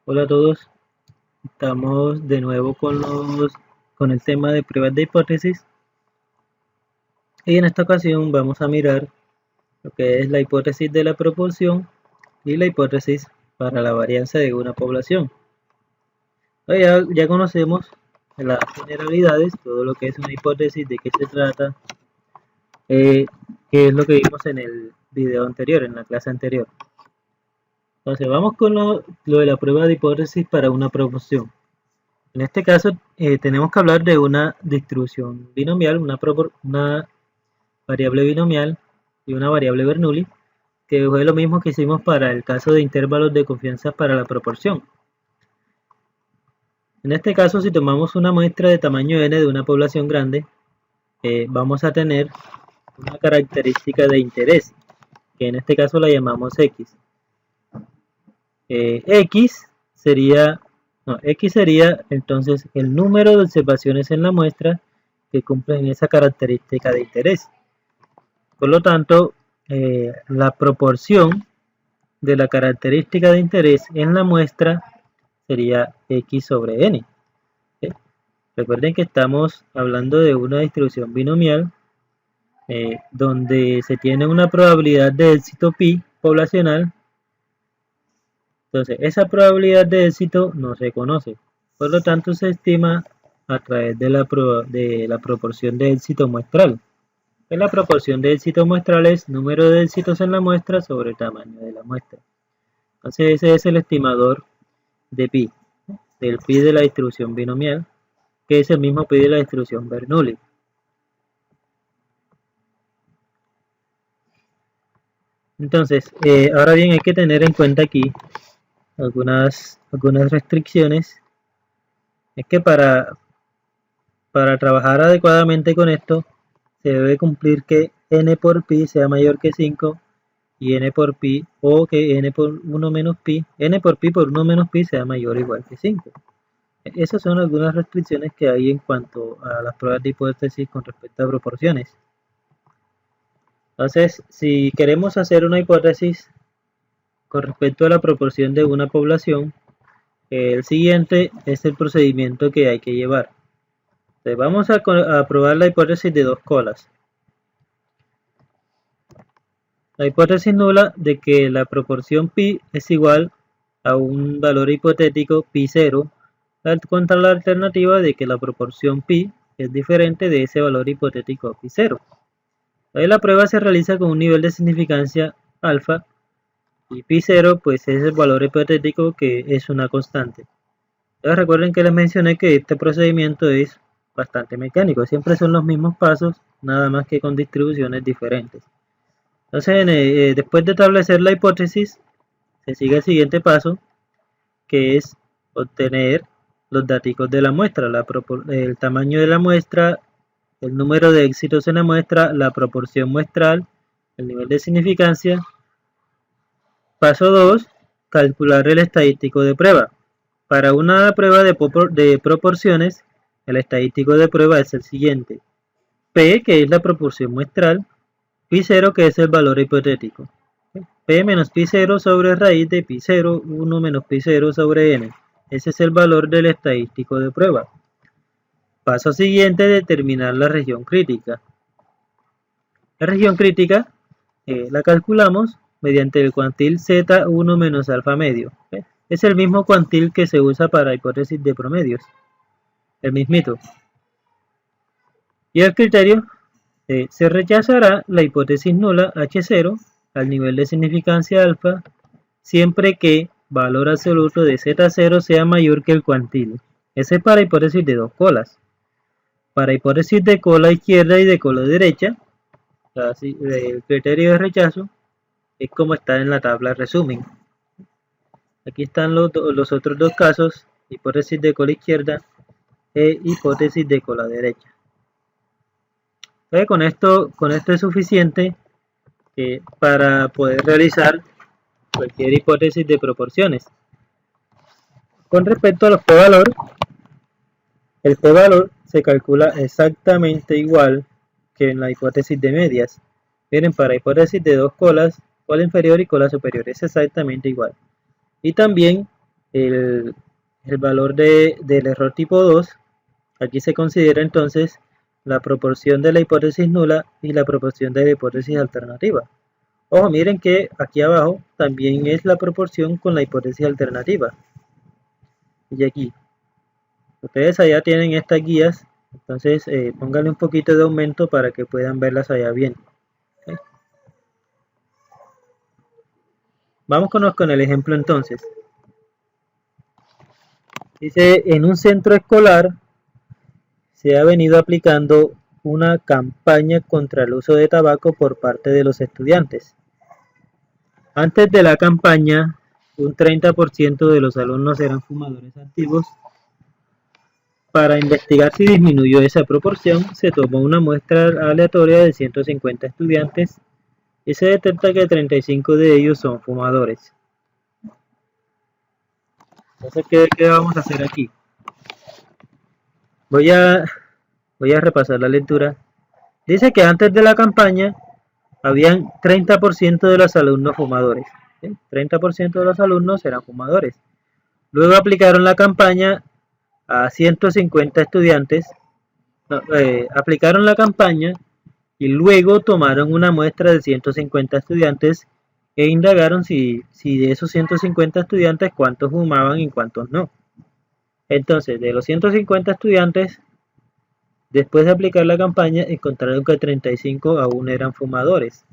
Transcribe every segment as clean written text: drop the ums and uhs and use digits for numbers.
Hola a todos, estamos de nuevo con el tema de pruebas de hipótesis y en esta ocasión vamos a mirar lo que es la hipótesis de la proporción y la hipótesis para la varianza de una población. Ya conocemos las generalidades, todo lo que es una hipótesis, de qué se trata, que es lo que vimos en el video anterior, en la clase anterior. Entonces vamos con lo de la prueba de hipótesis para una proporción. En este caso tenemos que hablar de una distribución binomial, una variable binomial y una variable Bernoulli, que fue lo mismo que hicimos para el caso de intervalos de confianza para la proporción. En este caso, si tomamos una muestra de tamaño n de una población grande, vamos a tener una característica de interés, que en este caso la llamamos x. X sería entonces el número de observaciones en la muestra que cumplen esa característica de interés. Por lo tanto, la proporción de la característica de interés en la muestra sería x sobre n. Recuerden que estamos hablando de una distribución binomial donde se tiene una probabilidad de éxito pi poblacional. Entonces, esa probabilidad de éxito no se conoce. Por lo tanto, se estima a través de la proporción de éxito muestral. La proporción de éxito muestral es número de éxitos en la muestra sobre el tamaño de la muestra. Entonces, ese es el estimador de pi, del pi de la distribución binomial, que es el mismo pi de la distribución Bernoulli. Entonces, ahora bien, hay que tener en cuenta aquí algunas restricciones. Es que para trabajar adecuadamente con esto, se debe cumplir que n por pi sea mayor que 5 y n por pi, o que n por 1 menos pi, n por pi por 1 menos pi sea mayor o igual que 5. Esas son algunas restricciones que hay en cuanto a las pruebas de hipótesis con respecto a proporciones. Entonces, si queremos hacer una hipótesis con respecto a la proporción de una población, el siguiente es el procedimiento que hay que llevar. Entonces, vamos a probar la hipótesis de dos colas. La hipótesis nula de que la proporción pi es igual a un valor hipotético pi0 contra la alternativa de que la proporción pi es diferente de ese valor hipotético pi0. La prueba se realiza con un nivel de significancia alfa y pi0 pues es el valor hipotético que es una constante. Entonces recuerden que les mencioné que este procedimiento es bastante mecánico, siempre son los mismos pasos, nada más que con distribuciones diferentes. Entonces, después de establecer la hipótesis, se sigue el siguiente paso, que es obtener los datos de la muestra, el tamaño de la muestra, el número de éxitos en la muestra, la proporción muestral, el nivel de significancia. Paso 2, calcular el estadístico de prueba. Para una prueba de proporciones, el estadístico de prueba es el siguiente. P, que es la proporción muestral, pi0, que es el valor hipotético. P menos pi0 sobre raíz de pi0, 1 menos pi0 sobre n. Ese es el valor del estadístico de prueba. Paso siguiente, determinar la región crítica. La región crítica la calculamos mediante el cuantil Z1 menos alfa medio. Es el mismo cuantil que se usa para hipótesis de promedios. El mismito. Y el criterio, se rechazará la hipótesis nula H0 al nivel de significancia alfa siempre que valor absoluto de Z0 sea mayor que el cuantil. Ese es para hipótesis de dos colas. Para hipótesis de cola izquierda y de cola derecha, el criterio de rechazo es como está en la tabla resumen. Aquí están los otros dos casos, hipótesis de cola izquierda e hipótesis de cola derecha. Con esto es suficiente para poder realizar cualquier hipótesis de proporciones. Con respecto a los p-valor, el p-valor se calcula exactamente igual que en la hipótesis de medias. Miren, para hipótesis de dos colas, cola inferior y cola superior, es exactamente igual. Y también el, el valor del error tipo 2, aquí se considera entonces la proporción de la hipótesis nula y la proporción de la hipótesis alternativa. Ojo, miren que aquí abajo también es la proporción con la hipótesis alternativa. Y aquí, ustedes allá tienen estas guías, entonces pónganle un poquito de aumento para que puedan verlas allá bien. ¿Okay? Vámonos con el ejemplo entonces. Dice, en un centro escolar se ha venido aplicando una campaña contra el uso de tabaco por parte de los estudiantes. Antes de la campaña, un 30% de los alumnos eran fumadores activos. Para investigar si disminuyó esa proporción, se tomó una muestra aleatoria de 150 estudiantes y se detecta que 35 de ellos son fumadores. Entonces, ¿qué vamos a hacer aquí? Voy a repasar la lectura. Dice que antes de la campaña habían 30% de los alumnos fumadores. ¿Sí? 30% de los alumnos eran fumadores. Luego aplicaron la campaña a 150 estudiantes. Aplicaron la campaña y luego tomaron una muestra de 150 estudiantes e indagaron si de esos 150 estudiantes cuántos fumaban y cuántos no. Entonces, de los 150 estudiantes, después de aplicar la campaña, encontraron que 35 aún eran fumadores.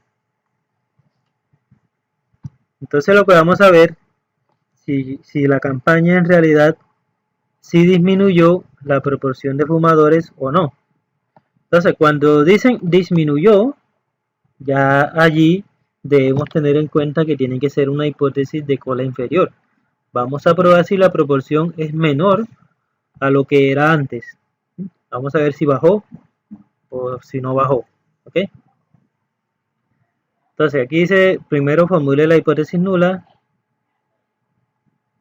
Entonces lo que vamos a ver, si la campaña en realidad sí disminuyó la proporción de fumadores o no. Entonces, cuando dicen disminuyó, ya allí debemos tener en cuenta que tiene que ser una hipótesis de cola inferior. Vamos a probar si la proporción es menor a lo que era antes. Vamos a ver si bajó o si no bajó. ¿Ok? Entonces aquí dice, primero formule la hipótesis nula.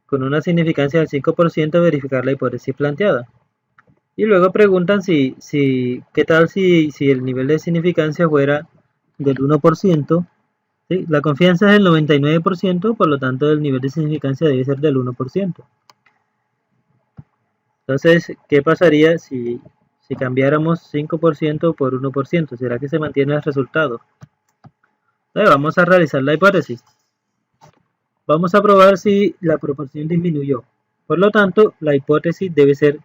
Con una significancia del 5%, verificar la hipótesis planteada. Y luego preguntan qué tal si el nivel de significancia fuera del 1%. ¿Sí? La confianza es del 99%, por lo tanto el nivel de significancia debe ser del 1%. Entonces, ¿qué pasaría si cambiáramos 5% por 1%? ¿Será que se mantiene el resultado? Entonces, vamos a realizar la hipótesis. Vamos a probar si la proporción disminuyó. Por lo tanto, la hipótesis debe ser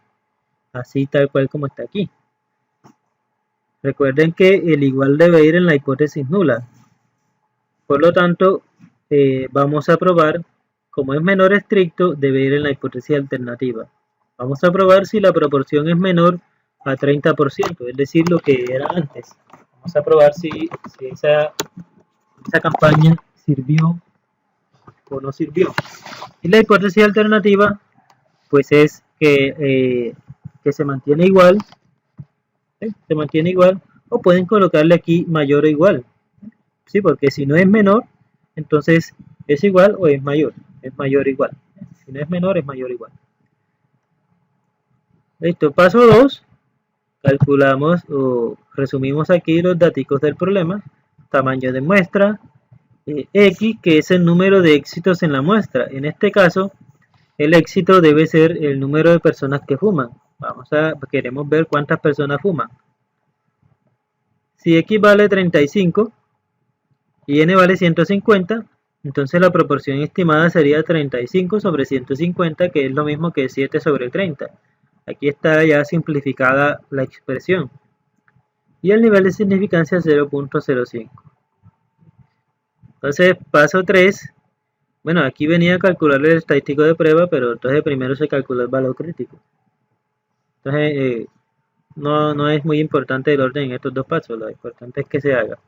así tal cual como está aquí. Recuerden que el igual debe ir en la hipótesis nula. Por lo tanto, vamos a probar, como es menor estricto, debe ir en la hipótesis alternativa. Vamos a probar si la proporción es menor a 30%, es decir, lo que era antes. Vamos a probar si esa campaña sirvió o no sirvió. Y la hipótesis alternativa, pues es que se mantiene igual, se mantiene igual, o pueden colocarle aquí mayor o igual, ¿sí? Porque si no es menor, entonces es igual o es mayor o igual. Si no es menor, es mayor o igual. Listo, paso 2, calculamos o resumimos aquí los datos del problema, tamaño de muestra, X, que es el número de éxitos en la muestra. En este caso, el éxito debe ser el número de personas que fuman. Queremos ver cuántas personas fuman. Si X vale 35 y N vale 150, entonces la proporción estimada sería 35 sobre 150, que es lo mismo que 7 sobre 30. Aquí está ya simplificada la expresión. Y el nivel de significancia es 0.05. Entonces, paso 3. Bueno, aquí venía a calcular el estadístico de prueba, pero entonces primero se calcula el valor crítico. Entonces, no es muy importante el orden en estos dos pasos, lo importante es que se haga.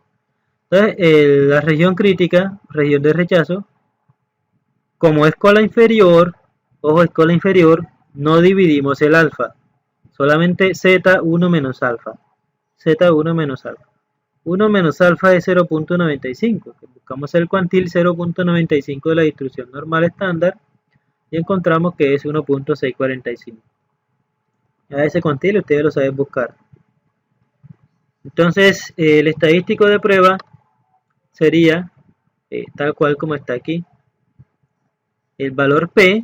Entonces, la región crítica, región de rechazo, como es cola inferior, ojo, es cola inferior, no dividimos el alfa, solamente Z1 menos alfa. Z1 menos alfa. 1 menos alfa es 0.95. Buscamos el cuantil 0.95 de la distribución normal estándar y encontramos que es 1.645. A ese cuantil ustedes lo saben buscar. Entonces, el estadístico de prueba sería tal cual como está aquí. El valor P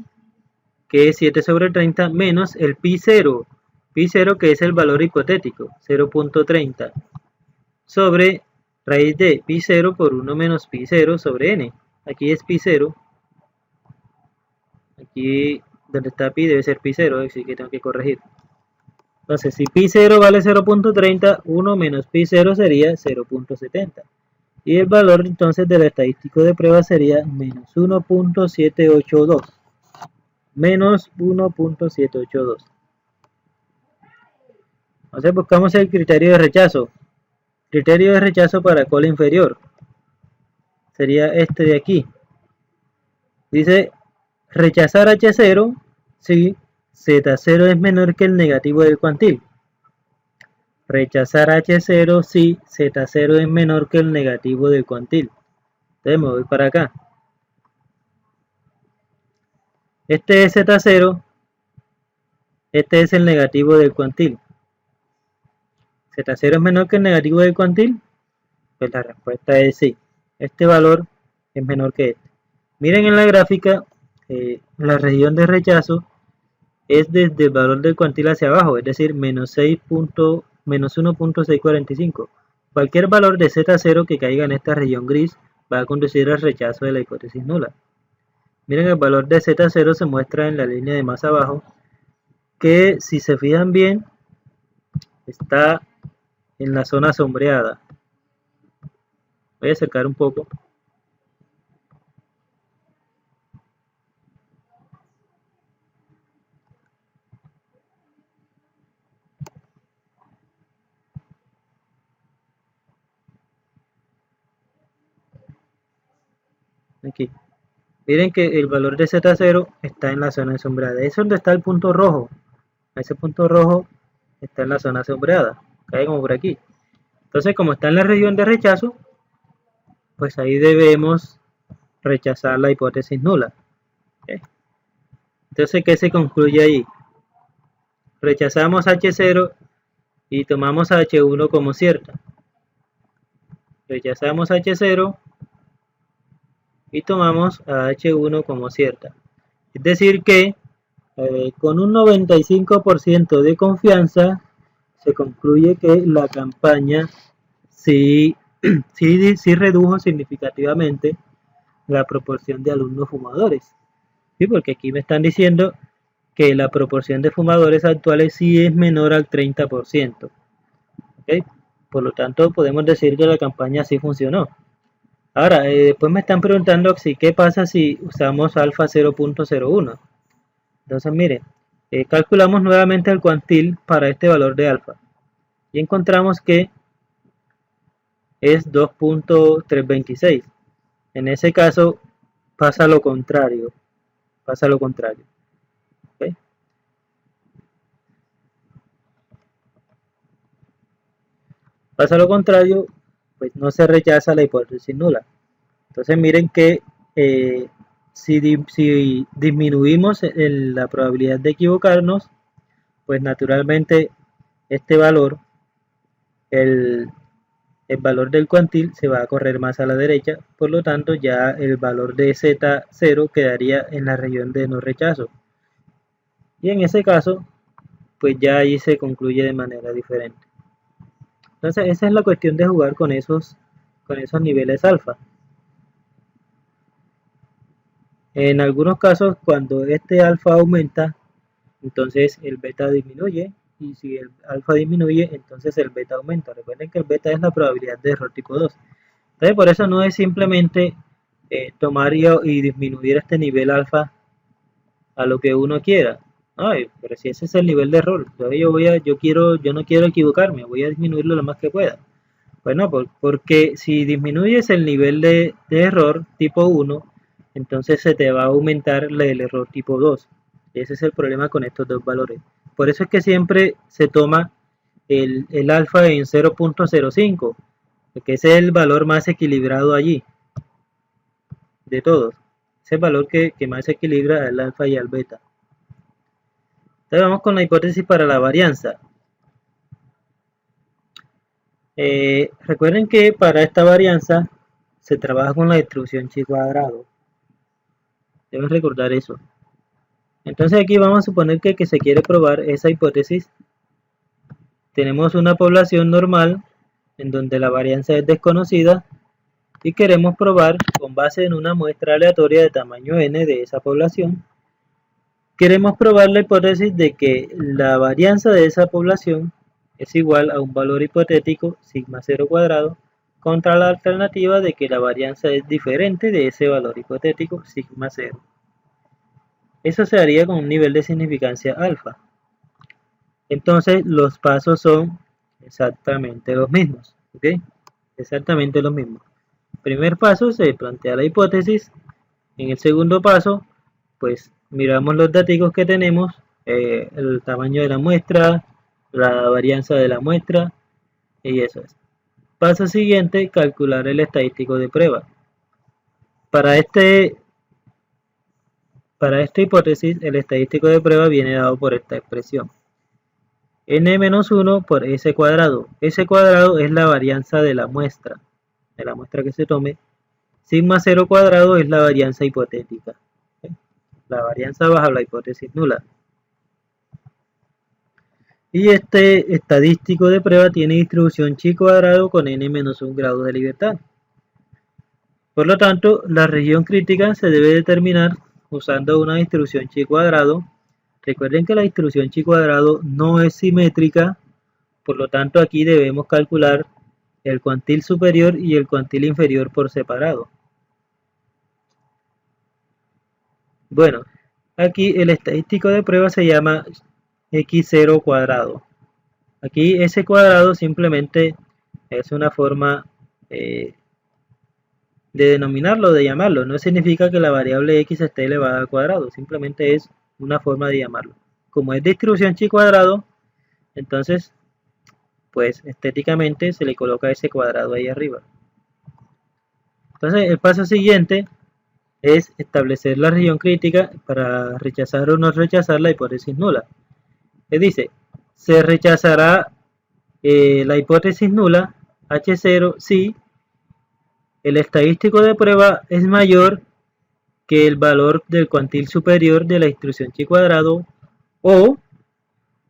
que es 7 sobre 30 menos el pi 0 que es el valor hipotético, 0.30, sobre raíz de pi 0 por 1 menos pi 0 sobre n. Aquí es pi 0, aquí donde está pi debe ser pi 0, así que tengo que corregir. Entonces, si pi 0 vale 0.30, 1 menos pi 0 sería 0.70. Y el valor entonces del estadístico de prueba sería menos 1.782. Menos 1.782. Entonces buscamos el criterio de rechazo. Criterio de rechazo para cola inferior. Sería este de aquí. Dice rechazar H0 si Z0 es menor que el negativo del cuantil. Rechazar H0 si Z0 es menor que el negativo del cuantil. Entonces me voy para acá. Este es Z0. Este es el negativo del cuantil. ¿Z0 es menor que el negativo del cuantil? Pues la respuesta es sí. Este valor es menor que este. Miren en la gráfica, la región de rechazo es desde el valor del cuantil hacia abajo, es decir, menos 1.645. Cualquier valor de Z0 que caiga en esta región gris va a conducir al rechazo de la hipótesis nula. Miren, el valor de Z0 se muestra en la línea de más abajo, que si se fijan bien, está en la zona sombreada. Voy a acercar un poco. Aquí. Miren que el valor de Z0 está en la zona sombreada. Es donde está el punto rojo. Ese punto rojo está en la zona sombreada. Cae como por aquí. Entonces, como está en la región de rechazo, pues ahí debemos rechazar la hipótesis nula. ¿Okay? Entonces, ¿qué se concluye ahí? Rechazamos H0 y tomamos H1 como cierta. Rechazamos H0 y tomamos a H1 como cierta. Es decir que con un 95% de confianza se concluye que la campaña sí redujo significativamente la proporción de alumnos fumadores. ¿Sí? Porque aquí me están diciendo que la proporción de fumadores actuales sí es menor al 30%. ¿Okay? Por lo tanto, podemos decir que la campaña sí funcionó. Ahora, después me están preguntando si qué pasa si usamos alfa 0.01. Entonces, miren, calculamos nuevamente el cuantil para este valor de alfa y encontramos que es 2.326. En ese caso pasa lo contrario. Pasa lo contrario. ¿Okay? Pasa lo contrario, pues no se rechaza la hipótesis nula. Entonces miren que si disminuimos la probabilidad de equivocarnos, pues naturalmente este valor, el valor del cuantil se va a correr más a la derecha, por lo tanto ya el valor de Z0 quedaría en la región de no rechazo. Y en ese caso, pues ya ahí se concluye de manera diferente. Entonces esa es la cuestión de jugar con esos niveles alfa. En algunos casos, cuando este alfa aumenta, entonces el beta disminuye, y si el alfa disminuye, entonces el beta aumenta. Recuerden que el beta es la probabilidad de error tipo 2. Entonces, por eso no es simplemente tomar y disminuir este nivel alfa a lo que uno quiera. Ay, pero si ese es el nivel de error, entonces yo no quiero equivocarme, voy a disminuirlo lo más que pueda. Bueno, porque si disminuyes el nivel de error tipo 1, entonces se te va a aumentar el error tipo 2. Ese es el problema con estos dos valores. Por eso es que siempre se toma el alfa en 0.05, porque ese es el valor más equilibrado allí, de todos. Ese es el valor que más equilibra al alfa y al beta. Entonces vamos con la hipótesis para la varianza. Recuerden que para esta varianza se trabaja con la distribución chi cuadrado. Deben recordar eso. Entonces aquí vamos a suponer que se quiere probar esa hipótesis. Tenemos una población normal en donde la varianza es desconocida y queremos probar con base en una muestra aleatoria de tamaño n de esa población. Queremos probar la hipótesis de que la varianza de esa población es igual a un valor hipotético sigma 0 cuadrado contra la alternativa de que la varianza es diferente de ese valor hipotético sigma 0. Eso se haría con un nivel de significancia alfa. Entonces los pasos son exactamente los mismos, ¿ok? Exactamente los mismos. Primer paso se plantea la hipótesis. En el segundo paso, pues miramos los datos que tenemos, el tamaño de la muestra, la varianza de la muestra y eso es. Paso siguiente, calcular el estadístico de prueba. Para esta hipótesis, el estadístico de prueba viene dado por esta expresión. n-1 por s cuadrado. S cuadrado es la varianza de la muestra que se tome. Sigma 0 cuadrado es la varianza hipotética. La varianza baja la hipótesis nula. Y este estadístico de prueba tiene distribución chi cuadrado con n-1 grado de libertad. Por lo tanto, la región crítica se debe determinar usando una distribución chi cuadrado. Recuerden que la distribución chi cuadrado no es simétrica, por lo tanto aquí debemos calcular el cuantil superior y el cuantil inferior por separado. Bueno, aquí el estadístico de prueba se llama x0 cuadrado. Aquí s cuadrado simplemente es una forma de denominarlo, de llamarlo. No significa que la variable x esté elevada al cuadrado, simplemente es una forma de llamarlo. Como es distribución chi cuadrado, entonces pues estéticamente se le coloca ese cuadrado ahí arriba. Entonces el paso siguiente es establecer la región crítica para rechazar o no rechazar la hipótesis nula. Le dice, se rechazará la hipótesis nula H0 si el estadístico de prueba es mayor que el valor del cuantil superior de la distribución chi cuadrado o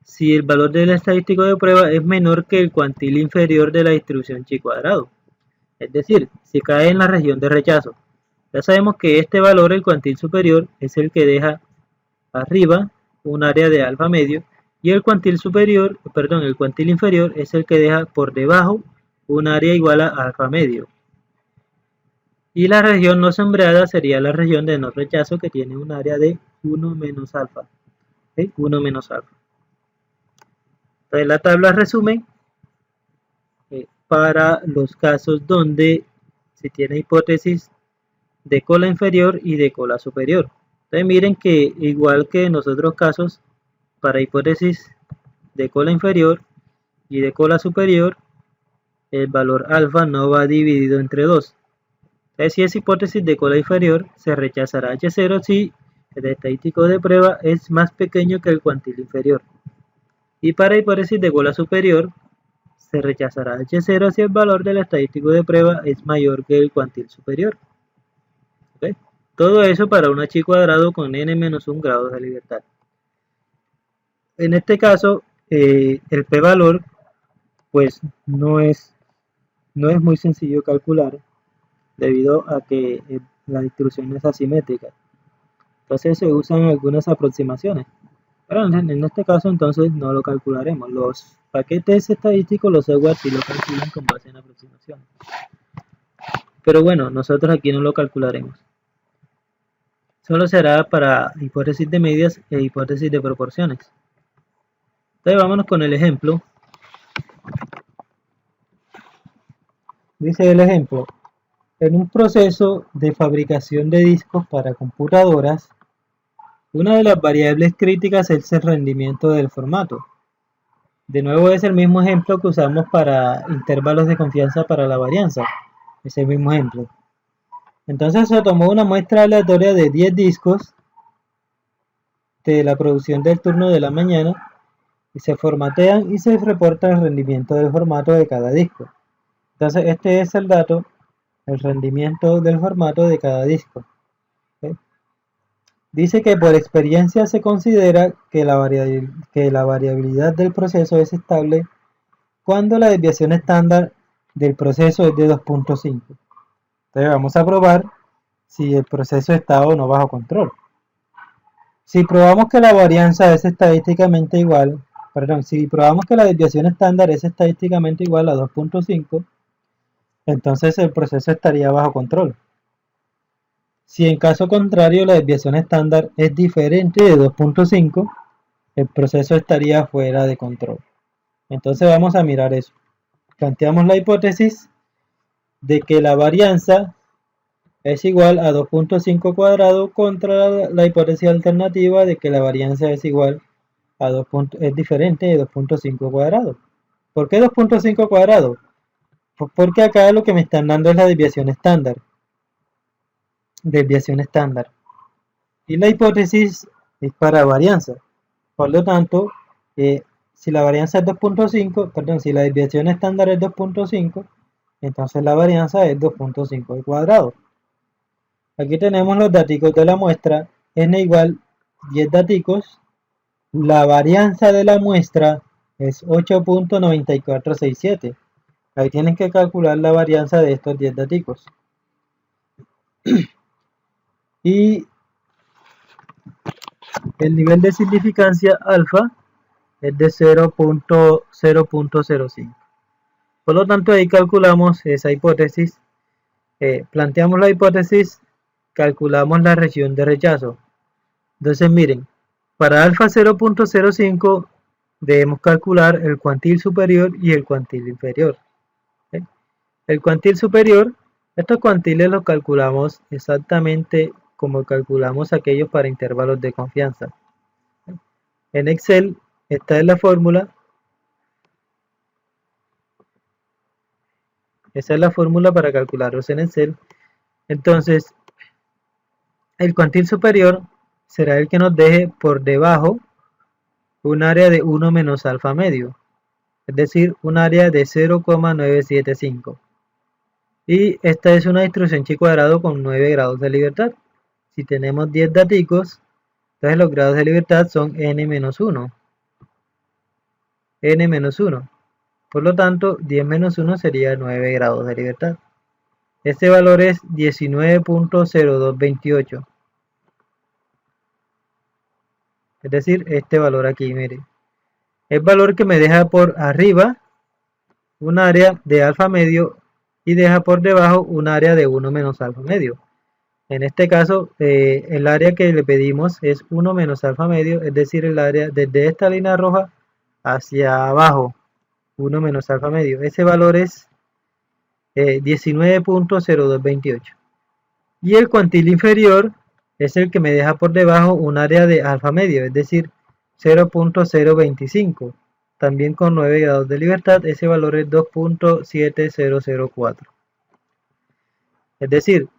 si el valor del estadístico de prueba es menor que el cuantil inferior de la distribución chi cuadrado. Es decir, si cae en la región de rechazo. Ya sabemos que este valor, el cuantil superior, es el que deja arriba un área de alfa medio y el cuantil inferior es el que deja por debajo un área igual a alfa medio. Y la región no sombreada sería la región de no rechazo que tiene un área de 1 menos alfa. ¿Sí? 1 menos alfa. Entonces la tabla resume para los casos donde se tiene hipótesis de cola inferior y de cola superior. Entonces miren que igual que en los otros casos, para hipótesis de cola inferior y de cola superior, el valor alfa no va dividido entre 2. Entonces si es hipótesis de cola inferior, se rechazará H0 si el estadístico de prueba es más pequeño que el cuantil inferior. Y para hipótesis de cola superior, se rechazará H0 si el valor del estadístico de prueba es mayor que el cuantil superior. ¿Okay? Todo eso para un chi cuadrado con n-1 grados de libertad. En este caso, el p-valor pues no es muy sencillo calcular debido a que la distribución es asimétrica. Entonces se usan algunas aproximaciones. Pero en este caso entonces no lo calcularemos. Los paquetes estadísticos, los software sí lo calculan con base en aproximaciones. Pero bueno, nosotros aquí no lo calcularemos. Solo será para hipótesis de medias e hipótesis de proporciones. Entonces vámonos con el ejemplo. Dice el ejemplo, en un proceso de fabricación de discos para computadoras, una de las variables críticas es el rendimiento del formato. De nuevo es el mismo ejemplo que usamos para intervalos de confianza para la varianza. Es el mismo ejemplo. Entonces se tomó una muestra aleatoria de 10 discos de la producción del turno de la mañana y se formatean y se reporta el rendimiento del formato de cada disco. Entonces este es el dato, el rendimiento del formato de cada disco. ¿Okay? Dice que por experiencia se considera que la variabilidad del proceso es estable cuando la desviación estándar del proceso es de 2.5. Entonces vamos a probar si el proceso está o no bajo control. Si probamos que la varianza es estadísticamente igual, perdón, si probamos que la desviación estándar es estadísticamente igual a 2.5, entonces el proceso estaría bajo control. Si en caso contrario la desviación estándar es diferente de 2.5, el proceso estaría fuera de control. Entonces vamos a mirar eso. Planteamos la hipótesis de que la varianza es igual a 2.5 cuadrado contra la hipótesis alternativa de que la varianza es igual a 2. Es diferente de 2.5 cuadrado. ¿Por qué 2.5 cuadrado? Pues porque acá lo que me están dando es la desviación estándar. Desviación estándar. Y la hipótesis es para varianza. Por lo tanto, si la varianza es 2.5, perdón, si la desviación estándar es 2.5, entonces la varianza es 2.5 al cuadrado. Aquí tenemos los datos de la muestra, n igual 10 datos. La varianza de la muestra es 8.9467. Ahí tienen que calcular la varianza de estos 10 datos. Y el nivel de significancia alfa es de 0.05. Por lo tanto, ahí calculamos esa hipótesis. Planteamos la hipótesis, calculamos la región de rechazo. Entonces, miren, para alfa 0.05 debemos calcular el cuantil superior y el cuantil inferior. El cuantil superior, estos cuantiles los calculamos exactamente como calculamos aquellos para intervalos de confianza. En Excel, esta es la fórmula. Esa es la fórmula para calcularlos en Excel. Entonces, el cuantil superior será el que nos deje por debajo un área de 1 menos alfa medio, es decir, un área de 0,975. Y esta es una distribución chi cuadrado con 9 grados de libertad. Si tenemos 10 datos, entonces los grados de libertad son n-1. n-1. Por lo tanto, 10 menos 1 sería 9 grados de libertad. Este valor es 19.0228. Es decir, este valor aquí, miren. El valor que me deja por arriba un área de alfa medio y deja por debajo un área de 1 menos alfa medio. En este caso, el área que le pedimos es 1 menos alfa medio, es decir, el área desde esta línea roja hacia abajo, 1 menos alfa medio. Ese valor es 19.0228. Y el cuantil inferior es el que me deja por debajo un área de alfa medio, es decir, 0.025. También con 9 grados de libertad, ese valor es 2.7004. Es decir,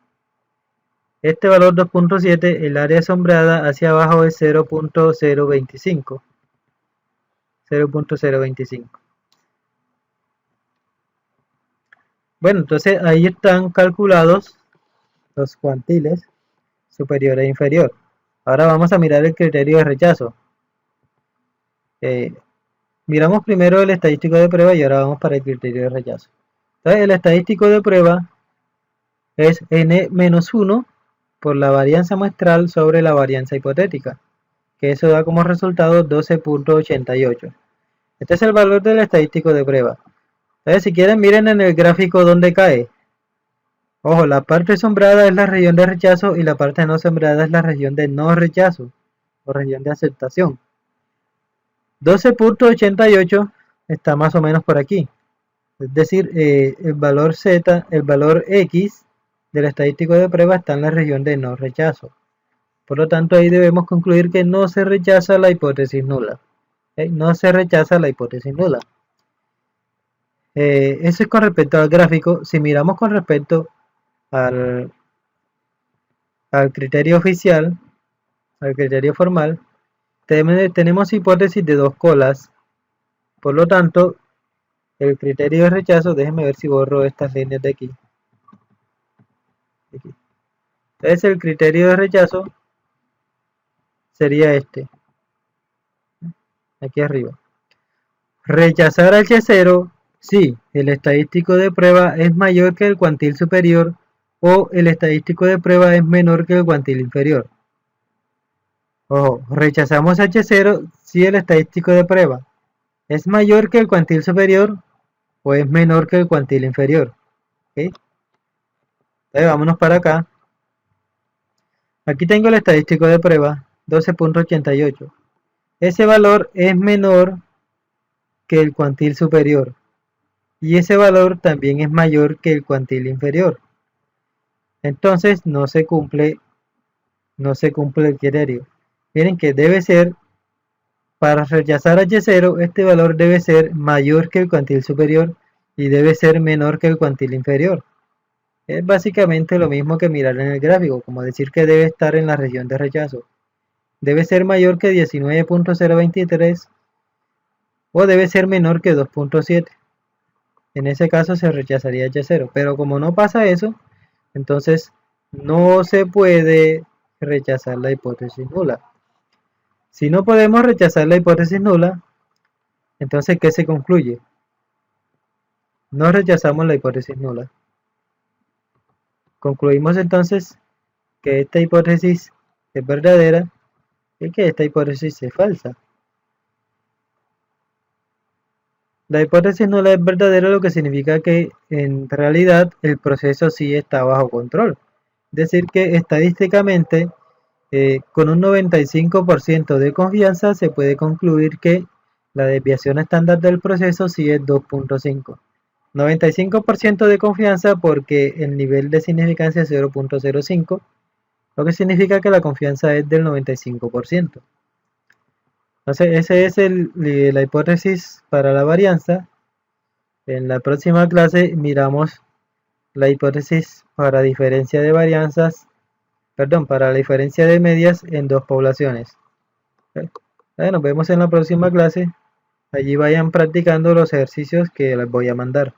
este valor 2.7, el área sombreada hacia abajo es 0.025. 0.025. Bueno, entonces ahí están calculados los cuantiles superior e inferior. Ahora vamos a mirar el criterio de rechazo. Miramos primero el estadístico de prueba y ahora vamos para el criterio de rechazo. Entonces, el estadístico de prueba es n-1 por la varianza muestral sobre la varianza hipotética, que eso da como resultado 12.88. Este es el valor del estadístico de prueba. Entonces, si quieren, miren en el gráfico dónde cae. Ojo, la parte sombreada es la región de rechazo y la parte no sombreada es la región de no rechazo o región de aceptación. 12.88 está más o menos por aquí. Es decir, el valor Z, el valor X del estadístico de prueba está en la región de no rechazo. Por lo tanto, ahí debemos concluir que no se rechaza la hipótesis nula. No se rechaza la hipótesis nula. Eso es con respecto al gráfico. Si miramos con respecto al criterio oficial, al criterio formal, tenemos hipótesis de dos colas. Por lo tanto, el criterio de rechazo, déjenme ver si borro estas líneas de aquí. Entonces el criterio de rechazo sería este, aquí arriba. Rechazar H0 si el estadístico de prueba es mayor que el cuantil superior o el estadístico de prueba es menor que el cuantil inferior. Ojo, rechazamos H0 si el estadístico de prueba es mayor que el cuantil superior o es menor que el cuantil inferior. ¿Okay? Entonces vámonos para acá. Aquí tengo el estadístico de prueba, 12.88. Ese valor es menor que el cuantil superior y ese valor también es mayor que el cuantil inferior. Entonces no se cumple el criterio. Miren que debe ser, para rechazar H0, este valor debe ser mayor que el cuantil superior y debe ser menor que el cuantil inferior. Es básicamente lo mismo que mirar en el gráfico, como decir que debe estar en la región de rechazo. Debe ser mayor que 19.023 o debe ser menor que 2.7. En ese caso se rechazaría H0, pero como no pasa eso, entonces no se puede rechazar la hipótesis nula. Si no podemos rechazar la hipótesis nula, entonces ¿qué se concluye? No rechazamos la hipótesis nula. Concluimos entonces que esta hipótesis es verdadera y que esta hipótesis es falsa. La hipótesis nula es verdadera, lo que significa que en realidad el proceso sí está bajo control. Es decir, que estadísticamente con un 95% de confianza se puede concluir que la desviación estándar del proceso sí es 2.5. 95% de confianza porque el nivel de significancia es 0.05, lo que significa que la confianza es del 95%. Entonces, esa es la hipótesis para la varianza. En la próxima clase miramos la hipótesis para diferencia de varianzas, para la diferencia de medias en dos poblaciones. Nos vemos en la próxima clase. Allí vayan practicando los ejercicios que les voy a mandar.